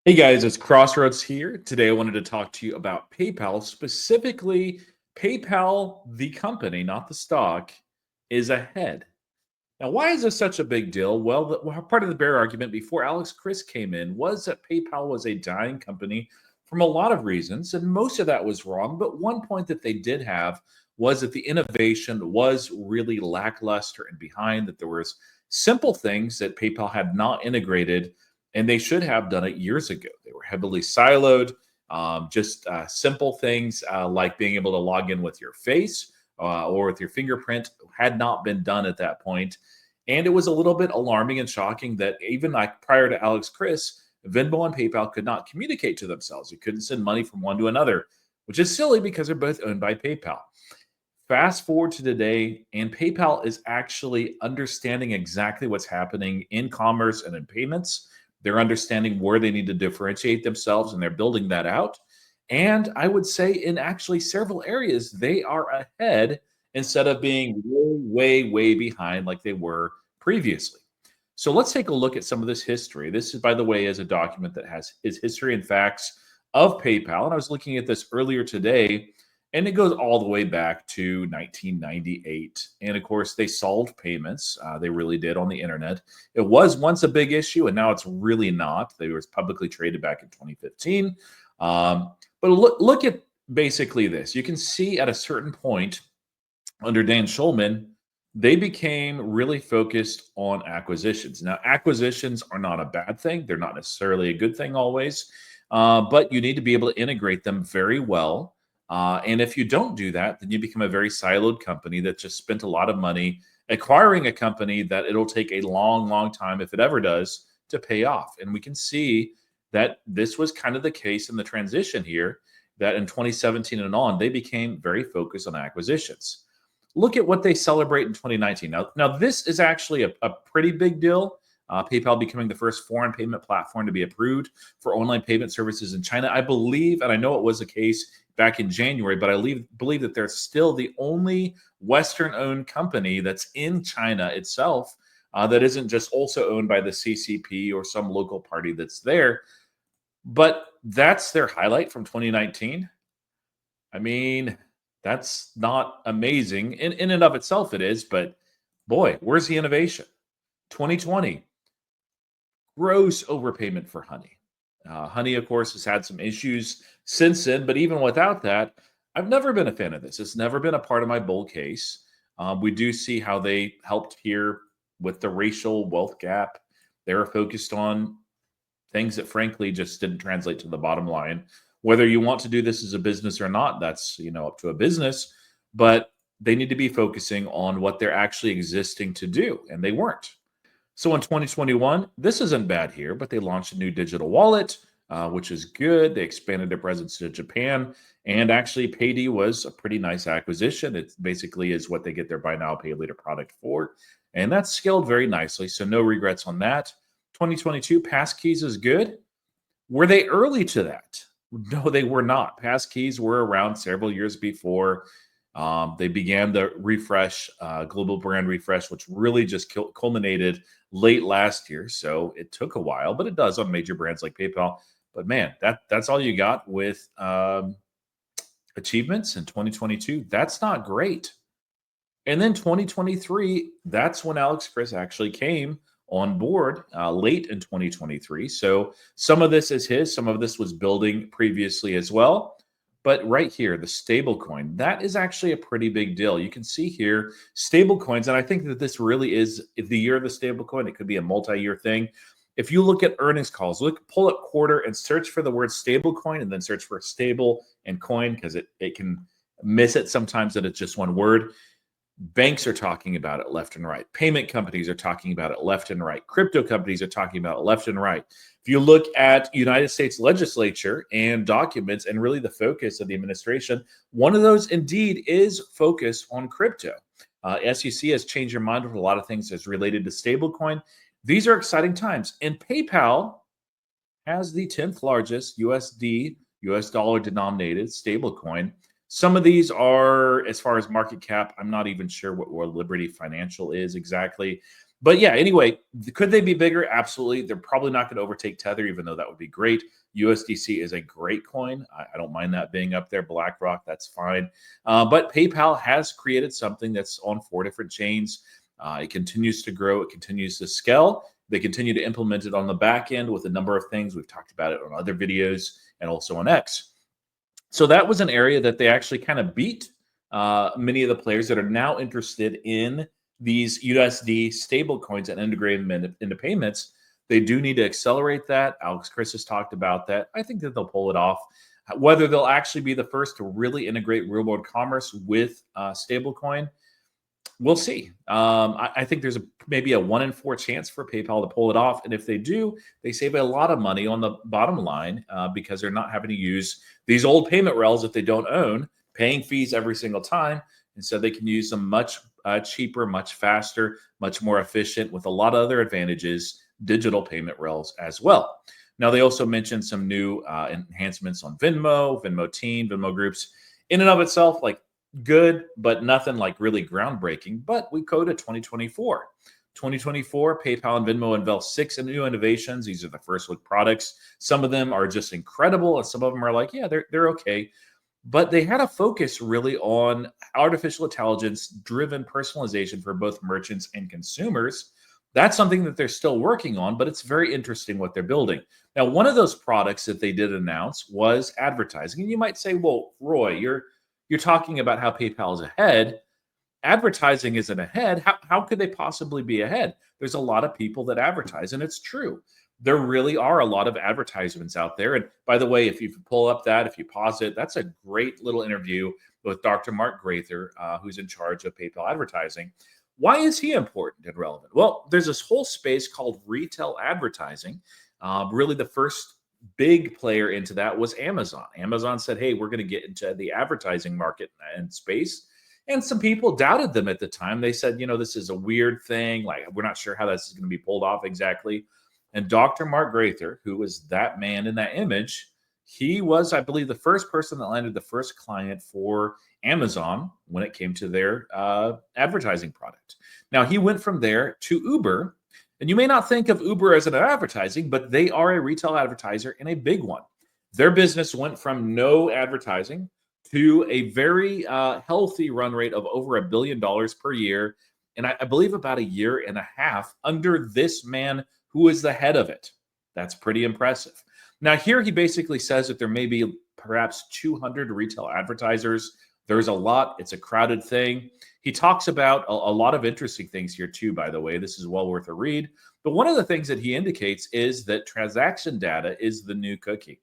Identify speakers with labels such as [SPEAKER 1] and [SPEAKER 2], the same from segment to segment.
[SPEAKER 1] Hey guys, it's Crossroads here. Today I wanted to talk to you about PayPal. Specifically, PayPal, the company, not the stock, is ahead. Now, why is this such a big deal? Well, part of the bear argument before Alex Chris came in was that PayPal was a dying company from a lot of reasons, and most of that was wrong. But one point that they did have was that the innovation was really lackluster and behind, that there was simple things that PayPal had not integrated, and they should have done it years ago. They were heavily siloed, just simple things like being able to log in with your face or with your fingerprint had not been done at that point. And it was a little bit alarming and shocking that even like prior to Alex Chris, Venmo and PayPal could not communicate to themselves. You couldn't send money from one to another, which is silly because they're both owned by PayPal. Fast forward to today, and PayPal is actually understanding exactly what's happening in commerce and in payments. They're understanding where they need to differentiate themselves, and they're building that out. And I would say, in actually several areas, they are ahead instead of being way, way, way behind like they were previously. So let's take a look at some of this history. This is, by the way, is a document that has its history and facts of PayPal. And I was looking at this earlier today, and it goes all the way back to 1998. And of course, they solved payments. They really did on the internet. It was once a big issue, and now it's really not. They were publicly traded back in 2015. But look at basically this. You can see at a certain point under Dan Schulman, they became really focused on acquisitions. Now, acquisitions are not a bad thing. They're not necessarily a good thing always, but you need to be able to integrate them very well. And if you don't do that, then you become a very siloed company that just spent a lot of money acquiring a company that it'll take a long, long time, if it ever does, to pay off. And we can see that this was kind of the case in the transition here, that in 2017 and on, they became very focused on acquisitions. Look at what they celebrate in 2019. Now this is actually a pretty big deal. PayPal becoming the first foreign payment platform to be approved for online payment services in China. I believe, and I know it was the case back in January, but I believe that they're still the only Western-owned company that's in China itself that isn't just also owned by the CCP or some local party that's there. But that's their highlight from 2019. I mean, that's not amazing. In and of itself, it is, but boy, where's the innovation? 2020, gross overpayment for Honey. Honey, of course, has had some issues since then, but even without that, I've never been a fan of this. It's never been a part of my bull case. We do see how they helped here with the racial wealth gap. They were focused on things that frankly just didn't translate to the bottom line. Whether you want to do this as a business or not, that's up to a business, but they need to be focusing on what they're actually existing to do, and they weren't. So in 2021, this isn't bad here, but they launched a new digital wallet, which is good. They expanded their presence to Japan, and actually Payday was a pretty nice acquisition. It basically is what they get their buy now, pay later product for, and that's scaled very nicely, so no regrets on that. 2022, Passkeys is good. Were they early to that? No, they were not. Passkeys were around several years before. They began the refresh, global brand refresh, which really just culminated late last year. So it took a while, but it does on major brands like PayPal. But man, that's all you got with achievements in 2022. That's not great. And then 2023, that's when Alex Chris actually came on board late in 2023. So some of this is his, some of this was building previously as well. But right here, the stable coin, that is actually a pretty big deal. You can see here stable coins, and I think that this really is the year of the stable coin. It could be a multi-year thing. If you look at earnings calls, pull up quarter and search for the word stable coin and then search for stable and coin because it can miss it sometimes that it's just one word. Banks are talking about it left and right. Payment companies are talking about it left and right. Crypto companies are talking about it left and right. If you look at United States legislature and documents and really the focus of the administration, one of those indeed is focused on crypto. SEC has changed their mind with a lot of things that's related to stablecoin. These are exciting times. And PayPal has the 10th largest USD, US dollar denominated stablecoin. Some of these are, as far as market cap, I'm not even sure what Liberty Financial is exactly. But yeah, anyway, could they be bigger? Absolutely. They're probably not going to overtake Tether, even though that would be great. USDC is a great coin. I don't mind that being up there. BlackRock, that's fine. But PayPal has created something that's on 4 different chains. It continues to grow. It continues to scale. They continue to implement it on the back end with a number of things. We've talked about it on other videos and also on X. So that was an area that they actually kind of beat many of the players that are now interested in these USD stable coins and integrating them into payments. They do need to accelerate that. Alex Chris has talked about that. I think that they'll pull it off. Whether they'll actually be the first to really integrate real world commerce with stablecoin, we'll see. I think there's maybe a 1 in 4 chance for PayPal to pull it off. And if they do, they save a lot of money on the bottom line because they're not having to use these old payment rails that they don't own, paying fees every single time. Instead, they can use them much cheaper, much faster, much more efficient with a lot of other advantages, digital payment rails as well. Now, they also mentioned some new enhancements on Venmo Teen, Venmo Groups. In and of itself, like good, but nothing like really groundbreaking. But we go to 2024. 2024, PayPal and Venmo unveil 6 new innovations. These are the first look products. Some of them are just incredible, and some of them are like, yeah, they're okay. But they had a focus really on artificial intelligence driven personalization for both merchants and consumers. That's something that they're still working on, but it's very interesting what they're building. Now, one of those products that they did announce was advertising. And you might say, well, Roy, you're talking about how PayPal is ahead. Advertising isn't ahead. How could they possibly be ahead? There's a lot of people that advertise, and it's true. There really are a lot of advertisements out there. And by the way, if you pull up if you pause it, that's a great little interview with Dr. Mark Grather, who's in charge of PayPal advertising. Why is he important and relevant? Well, there's this whole space called retail advertising. Really, the first big player into that was Amazon. Amazon said, hey, we're going to get into the advertising market and space. And some people doubted them at the time. They said, this is a weird thing. Like, we're not sure how this is going to be pulled off exactly. And Dr. Mark Grather, who was that man in that image, he was, I believe, the first person that landed the first client for Amazon when it came to their advertising product. Now, he went from there to Uber. And you may not think of Uber as an advertising, but they are a retail advertiser and a big one. Their business went from no advertising to a very healthy run rate of over $1 billion per year. And I believe about 1.5 years under this man who is the head of it. That's pretty impressive. Now, here he basically says that there may be perhaps 200 retail advertisers. There's a lot. It's a crowded thing. He talks about a lot of interesting things here too, by the way. This is well worth a read. But one of the things that he indicates is that transaction data is the new cookie.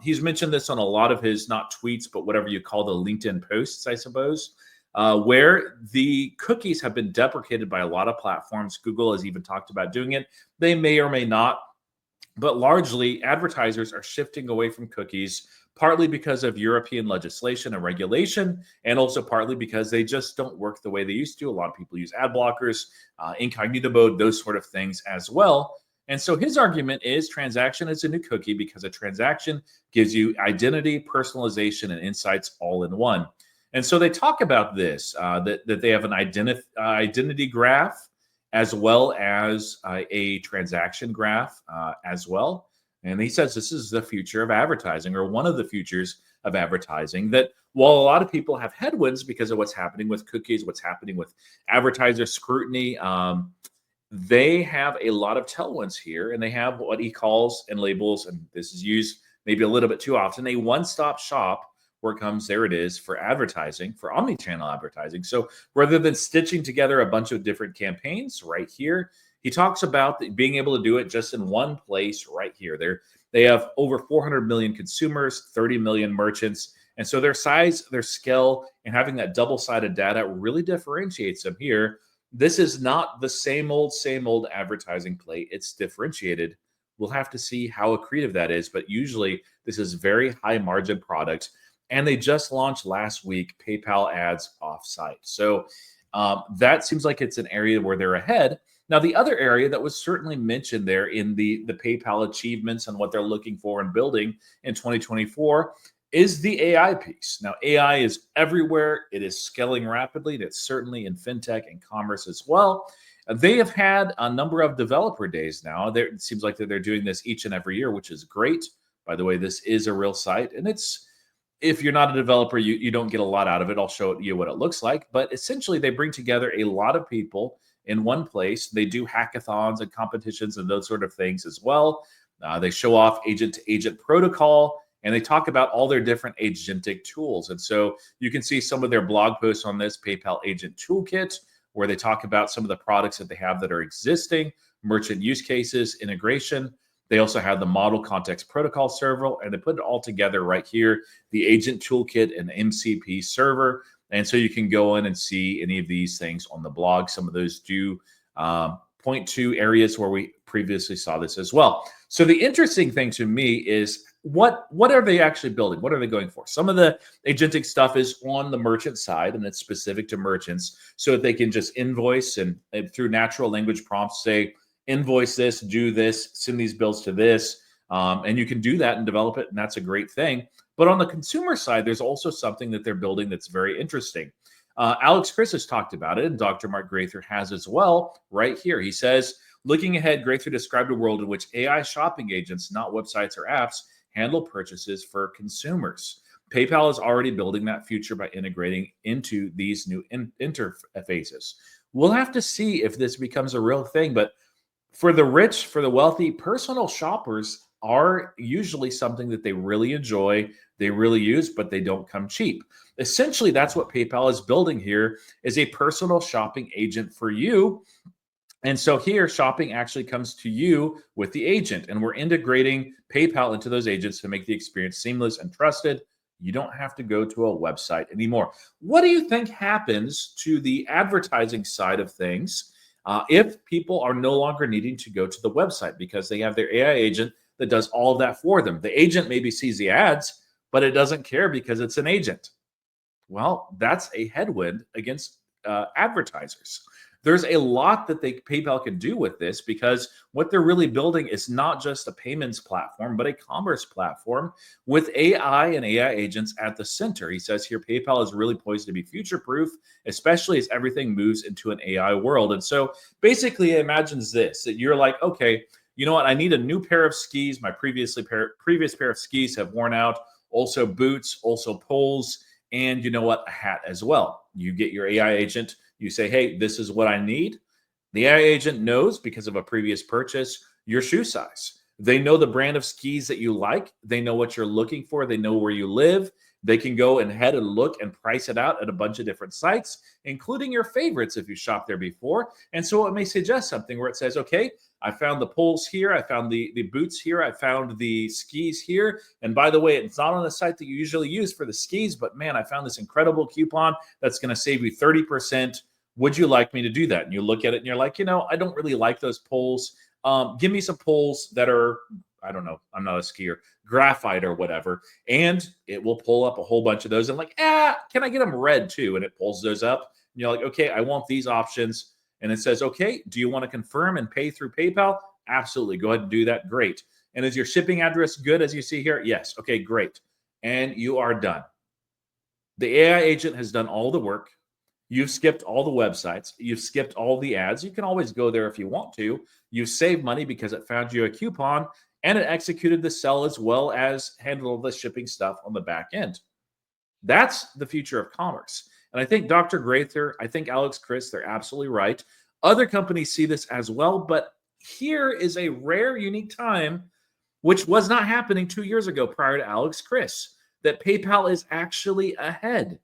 [SPEAKER 1] He's mentioned this on a lot of his, not tweets, but whatever you call the LinkedIn posts, I suppose, where the cookies have been deprecated by a lot of platforms. Google has even talked about doing it. They may or may not. But largely, advertisers are shifting away from cookies, partly because of European legislation and regulation, and also partly because they just don't work the way they used to. A lot of people use ad blockers, incognito mode, those sort of things as well. And so his argument is transaction is a new cookie because a transaction gives you identity, personalization, and insights all in one. And so they talk about this, that they have an identity graph, as well as a transaction graph as well. And he says this is the future of advertising, or one of the futures of advertising, that while a lot of people have headwinds because of what's happening with cookies, what's happening with advertiser scrutiny, they have a lot of tailwinds here, and they have what he calls and labels, and this is used maybe a little bit too often, a one-stop shop where it comes, there it is, for advertising, for omni-channel advertising. So rather than stitching together a bunch of different campaigns right here, he talks about being able to do it just in one place right here. They have over 400 million consumers, 30 million merchants. And so their size, their scale, and having that double-sided data really differentiates them here. This is not the same old advertising play. It's differentiated. We'll have to see how accretive that is. But usually this is very high margin product. And they just launched last week PayPal ads offsite. So that seems like it's an area where they're ahead. Now, the other area that was certainly mentioned there in the PayPal achievements and what they're looking for and building in 2024 is the AI piece. Now, AI is everywhere. It is scaling rapidly. And it's certainly in fintech and commerce as well. They have had a number of developer days now. It seems like that they're doing this each and every year, which is great. By the way, this is a real site, and it's if you're not a developer, you don't get a lot out of it. I'll show you what it looks like. But essentially, they bring together a lot of people in one place. They do hackathons and competitions and those sort of things as well. They show off agent to agent protocol, and they talk about all their different agentic tools. And so you can see some of their blog posts on this PayPal Agent Toolkit, where they talk about some of the products that they have that are existing, merchant use cases, integration. They also have the model context protocol server, and they put it all together right here, the agent toolkit and MCP server. And so you can go in and see any of these things on the blog. Some of those do point to areas where we previously saw this as well. So the interesting thing to me is what are they actually building? What are they going for? Some of the agentic stuff is on the merchant side, and it's specific to merchants so that they can just invoice and through natural language prompts say, invoice this, do this, send these bills to this. And you can do that and develop it, and that's a great thing. But on the consumer side, there's also something that they're building that's very interesting. Alex Chris has talked about it, and Dr. Mark Grather has as well right here. He says, looking ahead, Grather described a world in which AI shopping agents, not websites or apps, handle purchases for consumers. PayPal is already building that future by integrating into these new interfaces. We'll have to see if this becomes a real thing, but for the rich, for the wealthy, personal shoppers are usually something that they really enjoy, they really use, but they don't come cheap. Essentially, that's what PayPal is building here, is a personal shopping agent for you. And so here, shopping actually comes to you with the agent, and we're integrating PayPal into those agents to make the experience seamless and trusted. You don't have to go to a website anymore. What do you think happens to the advertising side of things if people are no longer needing to go to the website because they have their AI agent that does all of that for them? The agent maybe sees the ads, but it doesn't care because it's an agent. Well, that's a headwind against advertisers. There's a lot that PayPal can do with this, because what they're really building is not just a payments platform, but a commerce platform with AI and AI agents at the center. He says here, PayPal is really poised to be future-proof, especially as everything moves into an AI world. And so basically it imagines this, that you're like, okay, you know what? I need a new pair of skis. My previous pair of skis have worn out. Also boots, also poles, and you know what? A hat as well. You get your AI agent. You say, hey, this is what I need. The AI agent knows, because of a previous purchase, your shoe size. They know the brand of skis that you like. They know what you're looking for. They know where you live. They can go ahead and look and price it out at a bunch of different sites, including your favorites if you shopped there before. And so it may suggest something where it says, okay, I found the poles here. I found the boots here. I found the skis here. And by the way, it's not on the site that you usually use for the skis, but man, I found this incredible coupon that's going to save you 30%. Would you like me to do that? And you look at it and you're like, you know, I don't really like those poles. Give me some poles that are, I don't know, I'm not a skier, graphite or whatever. And it will pull up a whole bunch of those. And like, can I get them red too? And it pulls those up. And you're like, okay, I want these options. And it says, okay, do you want to confirm and pay through PayPal? Absolutely. Go ahead and do that. Great. And is your shipping address good, as you see here? Yes. Okay, great. And you are done. The AI agent has done all the work. You've skipped all the websites. You've skipped all the ads. You can always go there if you want to. You've saved money because it found you a coupon, and it executed the sell as well as handled the shipping stuff on the back end. That's the future of commerce. And I think Dr. Grather, I think Alex Chris, they're absolutely right. Other companies see this as well, but here is a rare, unique time, which was not happening 2 years ago prior to Alex Chris, that PayPal is actually ahead.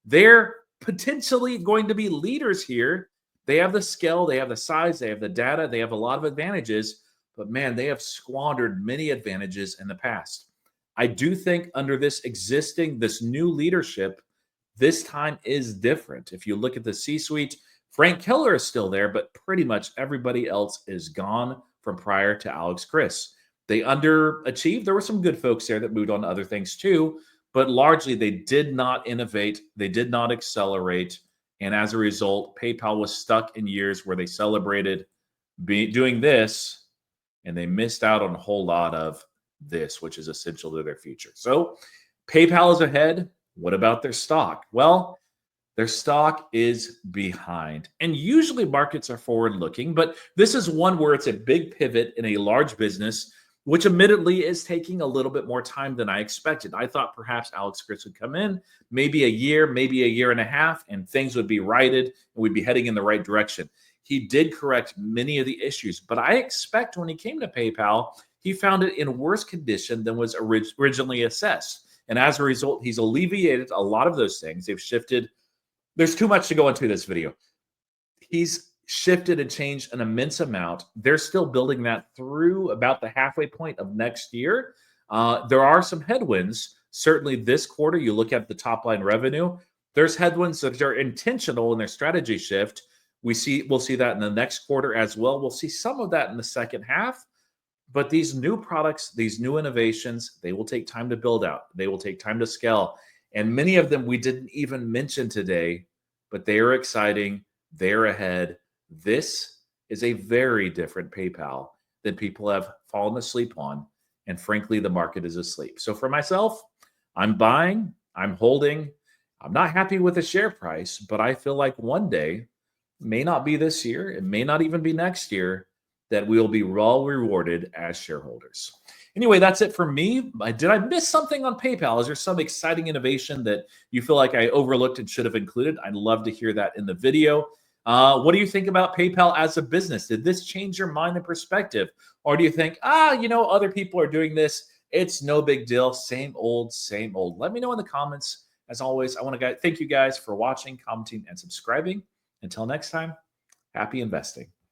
[SPEAKER 1] They're potentially going to be leaders here. They have the scale, they have the size, they have the data, they have a lot of advantages, but man, they have squandered many advantages in the past. I do think under this new leadership, this time is different. If you look at the C-suite, Frank Keller is still there, but pretty much everybody else is gone from prior to Alex Chris. They underachieved. There were some good folks there that moved on to other things too, but largely they did not innovate. They did not accelerate. And as a result, PayPal was stuck in years where they celebrated doing this, and they missed out on a whole lot of this, which is essential to their future. So PayPal is ahead. What about their stock? Well, Their stock is behind. And usually markets are forward looking, but this is one where it's a big pivot in a large business, which admittedly is taking a little bit more time than I expected. I thought perhaps Alex Chris would come in, maybe a year, maybe a year and a half, and things would be righted and we'd be heading in the right direction. He did correct many of the issues, but I expect when he came to PayPal, he found it in worse condition than was originally assessed. And as a result, he's alleviated a lot of those things. They've shifted. There's too much to go into this video. He's shifted and changed an immense amount. They're still building that through about the halfway point of next year. There are some headwinds. Certainly this quarter, you look at the top line revenue, there's headwinds that are intentional in their strategy shift. We'll see that in the next quarter as well. We'll see some of that in the second half. But these new products, these new innovations, they will take time to build out. They will take time to scale. And many of them we didn't even mention today, but they are exciting. They're ahead. This is a very different PayPal than people have fallen asleep on. And frankly, the market is asleep. So for myself, I'm buying, I'm holding. I'm not happy with the share price, but I feel like one day, may not be this year, it may not even be next year, that we'll be well rewarded as shareholders. Anyway, that's it for me. Did I miss something on PayPal? Is there some exciting innovation that you feel like I overlooked and should have included? I'd love to hear that in the video. What do you think about PayPal as a business? Did this change your mind and perspective? Or do you think, other people are doing this. It's no big deal. Same old, same old. Let me know in the comments. As always, I want to thank you guys for watching, commenting, and subscribing. Until next time, happy investing.